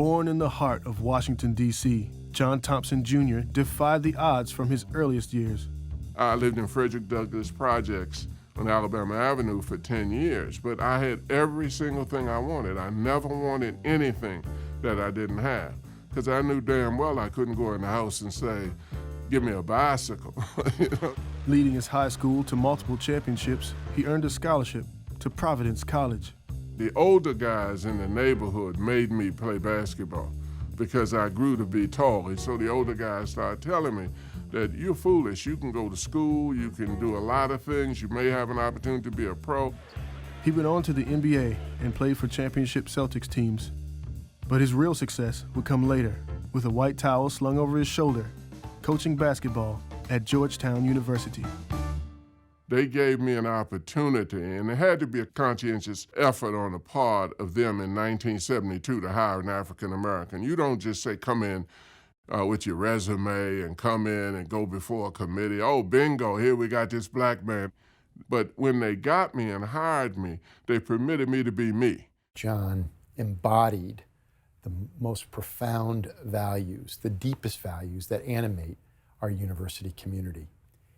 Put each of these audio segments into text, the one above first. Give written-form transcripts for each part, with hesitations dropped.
Born in the heart of Washington, D.C., John Thompson Jr. defied the odds from his earliest years. I lived in Frederick Douglass Projects on Alabama Avenue for 10 years, but I had every single thing I wanted. I never wanted anything that I didn't have, because I knew damn well I couldn't go in the house and say, give me a bicycle. You know? Leading his high school to multiple championships, he earned a scholarship to Providence College. The older guys in the neighborhood made me play basketball because I grew to be tall. And so the older guys started telling me that you're foolish. You can go to school, you can do a lot of things, you may have an opportunity to be a pro. He went on to the NBA and played for championship Celtics teams. But his real success would come later, with a white towel slung over his shoulder, coaching basketball at Georgetown University. They gave me an opportunity, and there had to be a conscientious effort on the part of them in 1972 to hire an African American. You don't just say, come in with your resume and come in and go before a committee. Oh, bingo, here we got this black man. But when they got me and hired me, they permitted me to be me. John embodied the most profound values, the deepest values that animate our university community.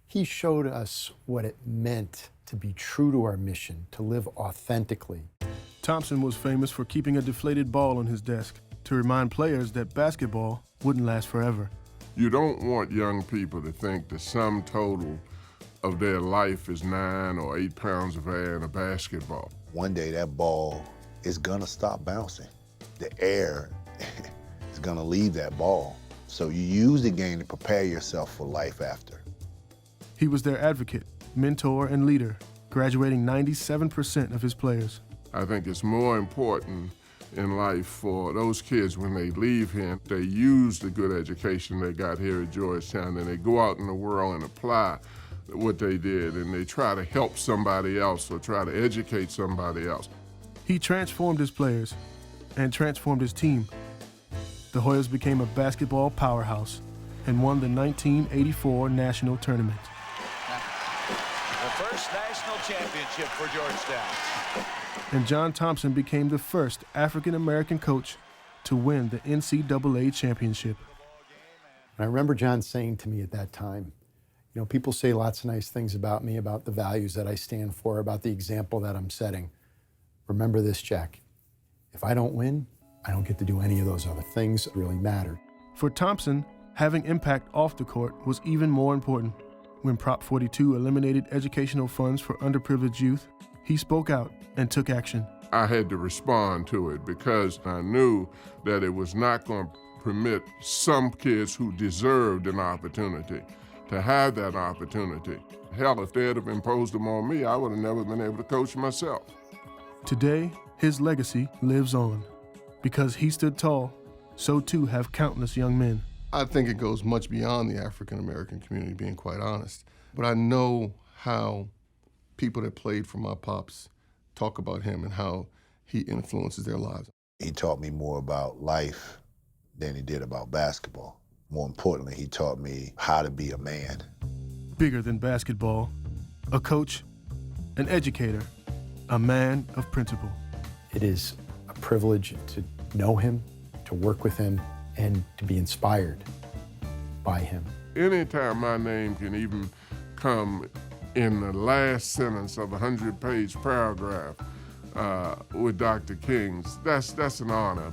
He showed us what it meant to be true to our mission, to live authentically. Thompson was famous for keeping a deflated ball on his desk to remind players that basketball wouldn't last forever. You don't want young people to think the sum total of their life is 9 or 8 pounds of air in a basketball. One day that ball is gonna stop bouncing. The air is gonna leave that ball. So you use the game to prepare yourself for life after. He was their advocate, mentor, and leader, graduating 97% of his players. I think it's more important in life for those kids when they leave here, they use the good education they got here at Georgetown and they go out in the world and apply what they did and they try to help somebody else or try to educate somebody else. He transformed his players and transformed his team. The Hoyas became a basketball powerhouse and won the 1984 national tournament. The first national championship for Georgetown. And John Thompson became the first African-American coach to win the NCAA championship. And I remember John saying to me at that time, you know, people say lots of nice things about me, about the values that I stand for, about the example that I'm setting. Remember this, Jack. If I don't win, I don't get to do any of those other things that really matter. For Thompson, having impact off the court was even more important. When Prop 42 eliminated educational funds for underprivileged youth, he spoke out and took action. I had to respond to it because I knew that it was not going to permit some kids who deserved an opportunity to have that opportunity. Hell, if they'd have imposed them on me, I would have never been able to coach myself. Today, his legacy lives on. Because he stood tall, so too have countless young men. I think it goes much beyond the African-American community, being quite honest. But I know how people that played for my pops talk about him and how he influences their lives. He taught me more about life than he did about basketball. More importantly, he taught me how to be a man. Bigger than basketball, a coach, an educator, a man of principle. It is a privilege to know him, to work with him, and to be inspired by him. Anytime my name can even come in the last sentence of a 100-page paragraph with Dr. King's, that's an honor.